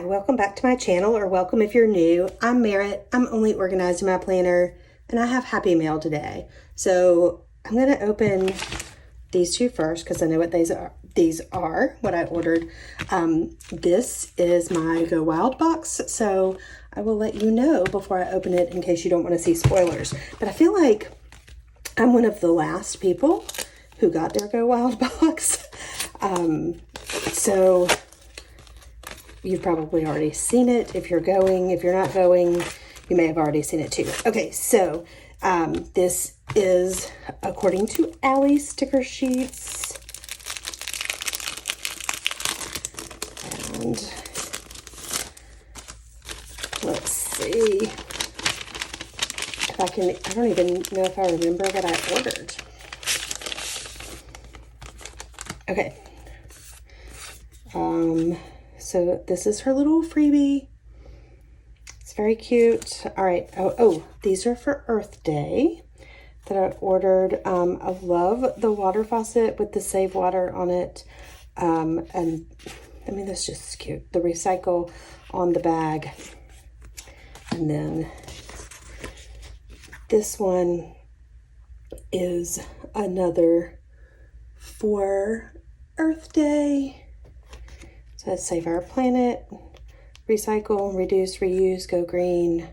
Hi, welcome back to my channel, or welcome if you're new. I'm Merritt. I'm only organized in my planner, and I have Happy Mail today. So I'm going to open these two first because I know what these are, what I ordered. This is my Go Wild box, so I will let you know before I open it in case you don't want to see spoilers. But I feel like I'm one of the last people who got their Go Wild box. So you've probably already seen it. If you're going, if you're not going, you may have already seen it too. Okay, so this is according to Allie sticker sheets. And let's see if I can, I don't even know if I remember what I ordered. Okay. So this is her little freebie. It's very cute. All right. Oh, these are for Earth Day that I ordered. I love the water faucet with the Save Water on it. And I mean, that's just cute. The recycle on the bag. And then this one is another for Earth Day. So Save Our Planet, Recycle, Reduce, Reuse, Go Green,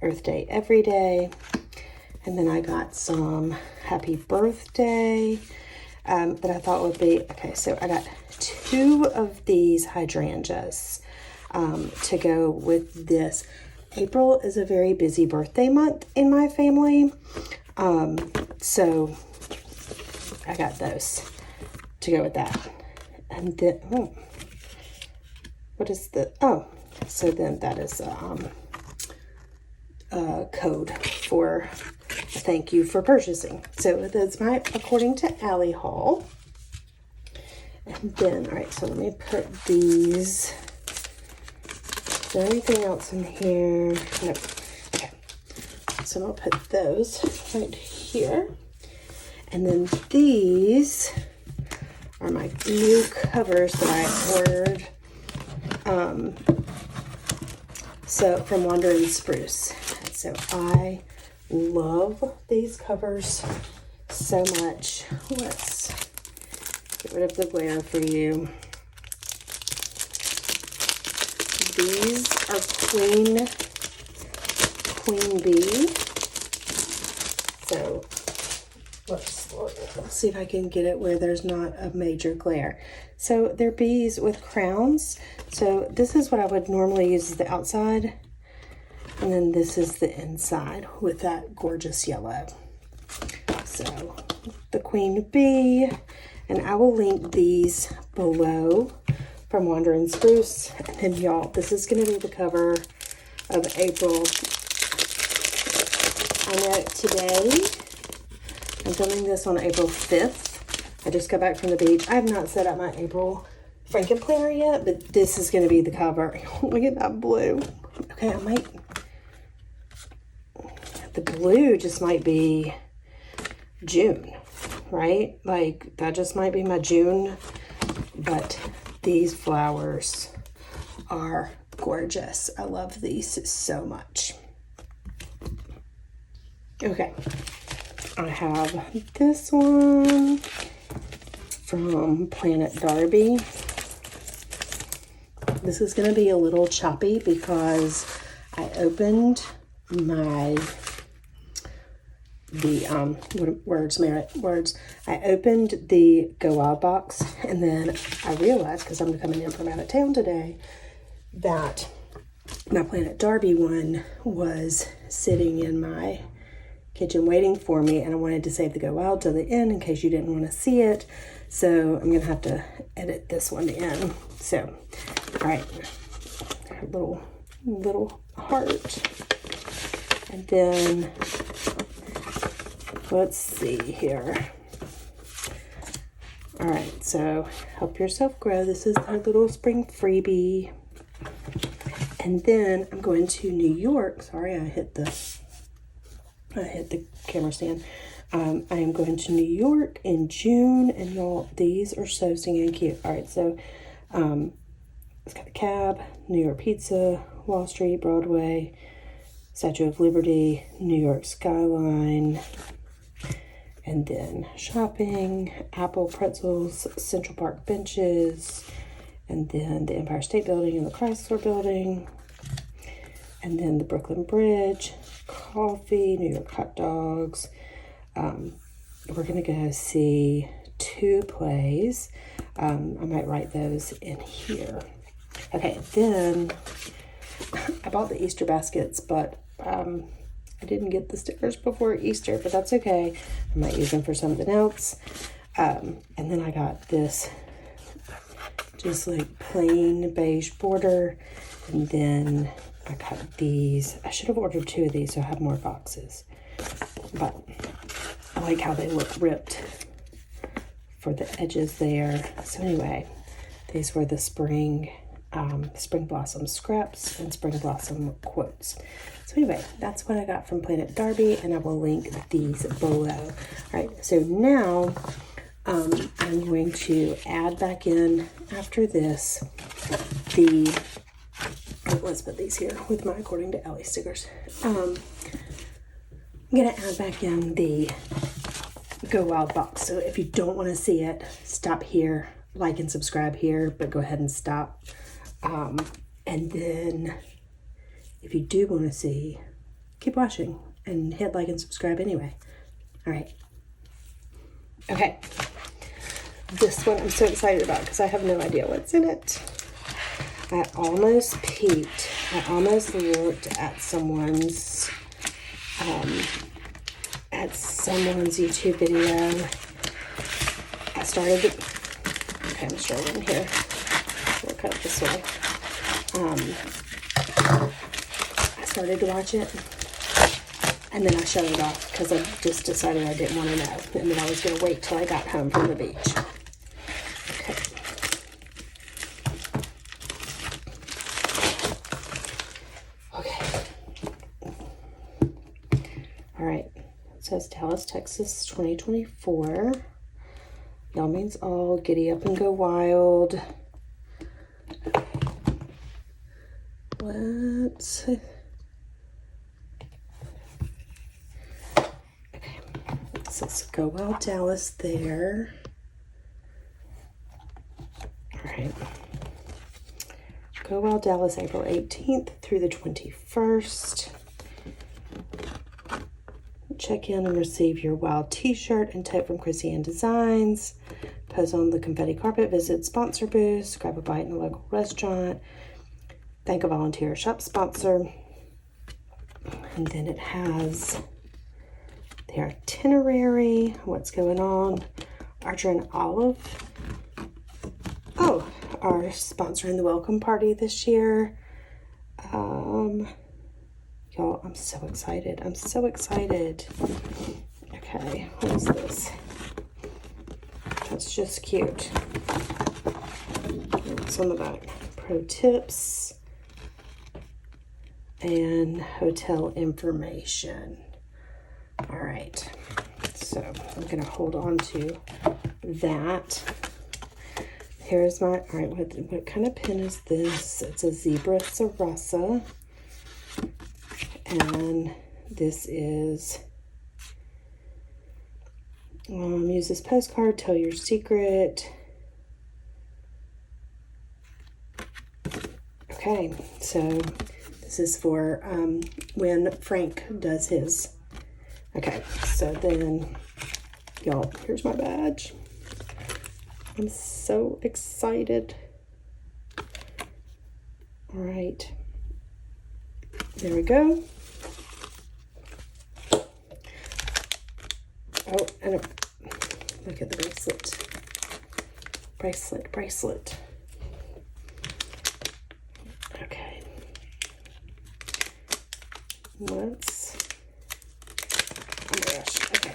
Earth Day Every Day. And then I got some Happy Birthday that I thought would be, okay, so I got 2 of these hydrangeas to go with this. April is a very busy birthday month in my family. So I got those to go with that. And then, what is the, so then that is a code for thank you for purchasing. So that's my, according to Allie Hall. And then, all right, so let me put these, is there anything else in here? No. Okay, so I'll put those right here. And then these are my new covers that I ordered. So from Wandering Spruce. So I love these covers so much. Let's get rid of the glare for you. These are Queen Bee. So let's see if I can get it where there's not a major glare. So they're bees with crowns. So this is what I would normally use as the outside. And then this is the inside with that gorgeous yellow. So the Queen Bee. And I will link these below from Wandering Spruce. And then y'all, this is going to be the cover of April. I know today, I'm filming this on April 5th. I just got back from the beach. I have not set up my April Franken planner yet, but this is going to be the cover. Look at that blue. Okay, I might, the blue just might be June, right? Like, that just might be my June, but these flowers are gorgeous. I love these so much. Okay. I have this one from Planet Darbi. This is going to be a little choppy because I opened my, I opened the Go Wild box, and then I realized, because I'm coming in from out of town today, that my Planet Darbi one was sitting in my kitchen waiting for me, and I wanted to save the Go Wild till the end in case you didn't want to see it. So I'm gonna have to edit this one in. So, all right, little heart, and then let's see here. All right, so Help Yourself Grow. This is our little spring freebie, and then I'm going to New York. Sorry, I hit the camera stand. I am going to New York in June, and y'all, these are so stinking cute. All right, so It's got a cab, New York Pizza, Wall Street, Broadway, Statue of Liberty, New York skyline, and then shopping, Apple pretzels, Central Park benches, and then the Empire State Building and the Chrysler Building, and then the Brooklyn Bridge, coffee, New York hot dogs. We're gonna go see 2 plays. I might write those in here. Okay, then I bought the Easter baskets, but I didn't get the stickers before Easter, but that's okay. I might use them for something else. And then I got this just like plain beige border, and then I got these. I should have ordered 2 of these so I have more boxes, but I like how they look ripped for the edges there. So anyway, these were the spring blossom scraps and spring blossom quotes. So anyway, that's what I got from Planet Darbi, and I will link these below. All right, so now I'm going to add back in after this let's put these here with my According to Ellie stickers. I'm gonna add back in the Go Wild box. So if you don't want to see it, stop here, like and subscribe here, but go ahead and stop. And then if you do want to see, keep watching and hit like and subscribe anyway. All right. Okay. This one I'm so excited about because I have no idea what's in it. I almost peeked. I almost looked at someone's YouTube video. I started the, okay, I'm struggling here. We'll cut it this way. I started to watch it, and then I shut it off because I just decided I didn't want to know, and then I was going to wait till I got home from the beach. Okay. Okay. All right. It says Dallas, Texas, 2024. Y'all means all. Giddy up and go wild. Let's... Okay. It says Go Wild Dallas there. All right. Go Wild Dallas, April 18th through the 21st. Check in and receive your wild t-shirt and tote from Chrissy Ann Designs. Pose on the confetti carpet, visit sponsor booths, grab a bite in a local restaurant, thank a volunteer shop sponsor. And then it has the itinerary, what's going on. Archer and Olive, are sponsoring the welcome party this year. Y'all, I'm so excited. I'm so excited. Okay, what is this? That's just cute. It's on the back. Pro tips and hotel information. All right, so I'm gonna hold on to that. Here's my, all right, what kind of pin is this? It's a zebra sarasa. And this is, use this postcard, tell your secret. Okay, so this is for when Frank does his. Okay, so then, y'all, here's my badge. I'm so excited. All right, there we go. Oh, and look at the bracelet. Okay. Let's, oh my gosh, okay.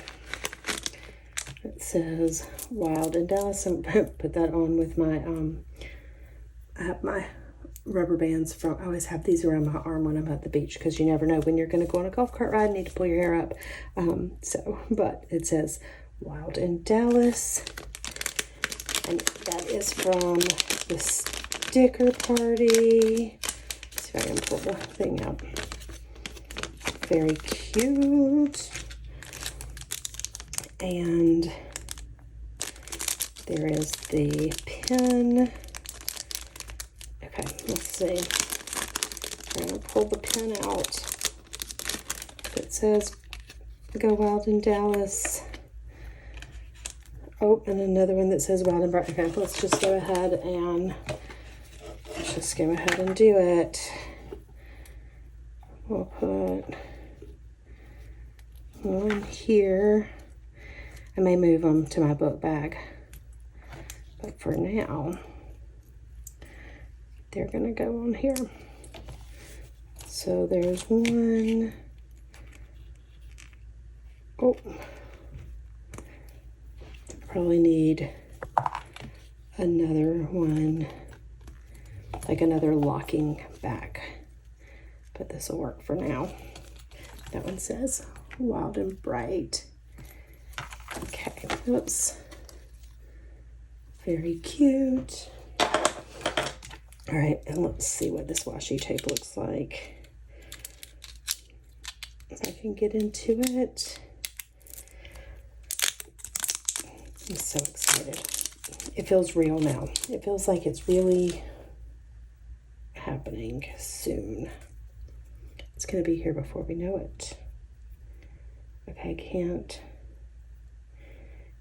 It says Wild in Dallas. I'm gonna put that on with my, I have my rubber bands from, I always have these around my arm when I'm at the beach because you never know when you're going to go on a golf cart ride and need to pull your hair up. But it says Wild in Dallas, and that is from this sticker party. Let's see if I can pull the thing up. Very cute. And there is the pin. Okay, let's see. I'm going to pull the pin out. It says, Go Wild in Dallas. Oh, and another one that says Wild and Bright. Okay, let's just go ahead and do it. We'll put one here. I may move them to my book bag, but for now, they're gonna go on here. So there's one. Oh, probably need another one, like another locking back, but this will work for now. That one says Wild and Bright. Okay, whoops. Very cute. All right, and let's see what this washi tape looks like. If I can get into it. I'm so excited. It feels real now. It feels like it's really happening soon. It's going to be here before we know it. Okay, I can't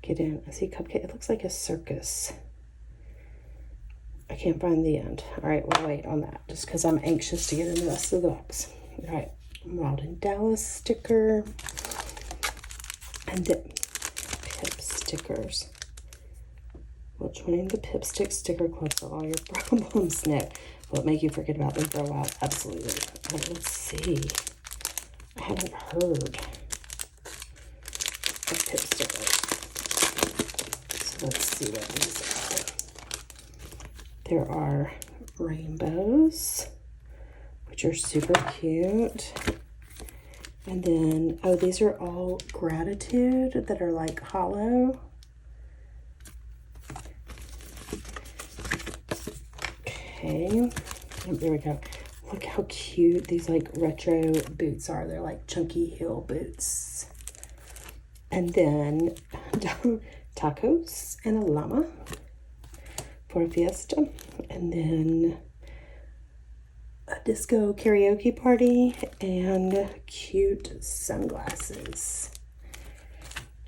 get in. I see Cupcake. It looks like a circus. I can't find the end. All right, we'll wait on that just because I'm anxious to get in the rest of the box. All right, Wild in Dallas sticker. And then Pip stickers. Well, joining the Pip Stick sticker club for all your problems. No, will it make you forget about them for a while? Absolutely. All right, let's see. I haven't heard of Pip stickers. So let's see what these are. There are rainbows, which are super cute. And then, oh, these are all gratitude that are like hollow. Okay, oh, there we go. Look how cute these like retro boots are. They're like chunky heel boots. And then tacos and a llama for a fiesta. And then a disco karaoke party and cute sunglasses.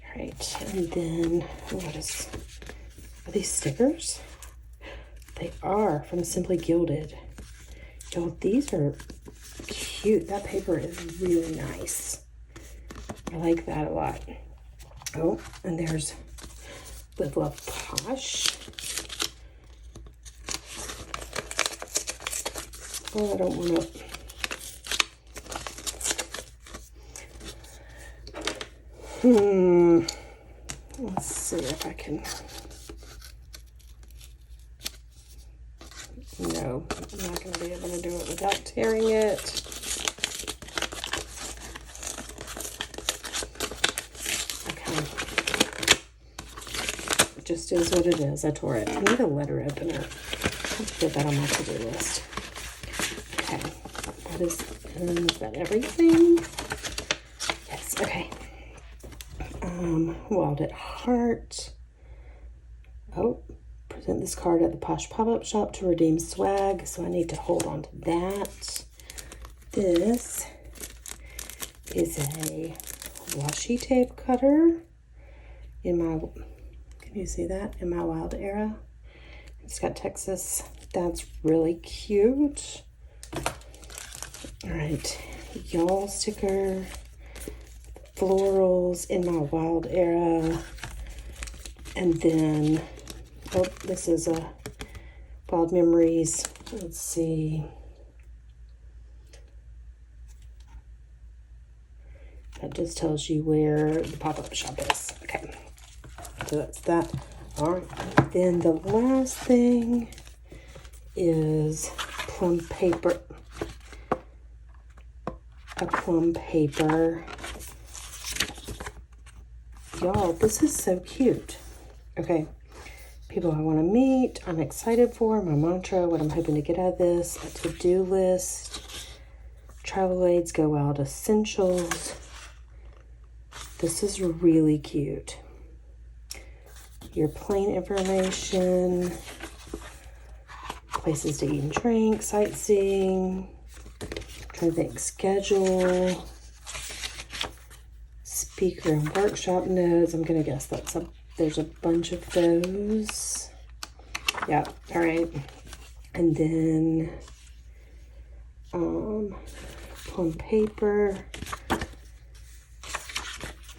All right, and then are these stickers? They are from Simply Gilded. Y'all, these are cute. That paper is really nice. I like that a lot. Oh, and there's Live Love Posh. Oh, I don't want to. Let's see if I can. No, I'm not going to be able to do it without tearing it. Okay. It just is what it is. I tore it. I need a letter opener. I have to put that on my to-do list. Okay. Is that everything? Yes, okay. Wild at Heart. Oh. Present this card at the Posh Pop-Up Shop to redeem swag, so I need to hold on to that. This is a washi tape cutter in my, can you see that? In my Wild Era. It's got Texas. That's really cute. All right, y'all sticker, florals in my Wild Era, and then oh, this is a Wild Memories. Let's see. That just tells you where the pop-up shop is. Okay, so that's that. All right, then the last thing is plum paper. A plum paper. Y'all, this is so cute. Okay. people I want to meet, I'm excited for, my mantra, what I'm hoping to get out of this, a to-do list, travel aids, go out essentials. This is really cute. Your plane information, places to eat and drink, sightseeing, trying to think, schedule, speaker and workshop notes. I'm gonna guess there's a bunch of those. Yeah, all right. And then on paper.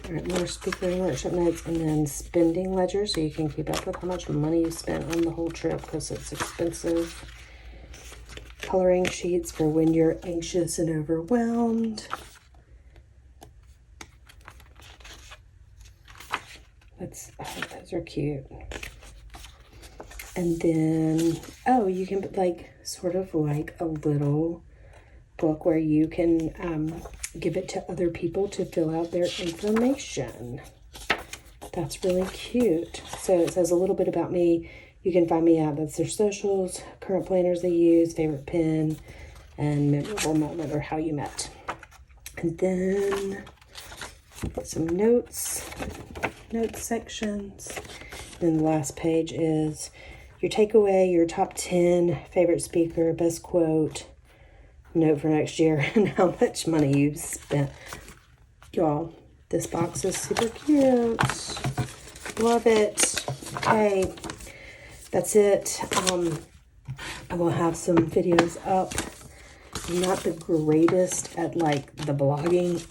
All right, more speaker and workshop notes, and then spending ledger, so you can keep up with how much money you spent on the whole trip because it's expensive. Coloring sheets for when you're anxious and overwhelmed. Those are cute. And then, oh, you can put like sort of like a little book where you can give it to other people to fill out their information. That's really cute. So it says a little bit about me. You can find me out. That's their socials, current planners they use, favorite pen, and memorable moment or how you met. And then some notes sections. Then the last page is your takeaway, your top 10, favorite speaker, best quote, note for next year, and how much money you've spent. Y'all, this box is super cute. Love it. Okay, that's it. I will have some videos up. I'm not the greatest at like the blogging,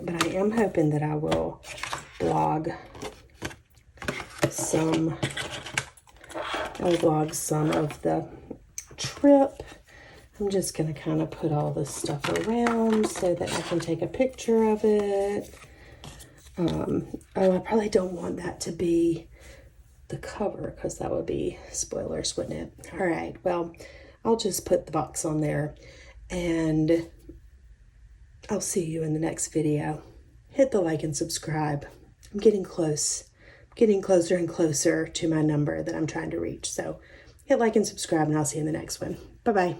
but I am hoping that I will blog some. I'll vlog some of the trip. I'm just going to kind of put all this stuff around so that I can take a picture of it. Oh, I probably don't want that to be the cover because that would be spoilers, wouldn't it? All right, well, I'll just put the box on there and I'll see you in the next video. Hit the like and subscribe. I'm getting close. Getting closer and closer to my number that I'm trying to reach. So hit like and subscribe and I'll see you in the next one. Bye-bye.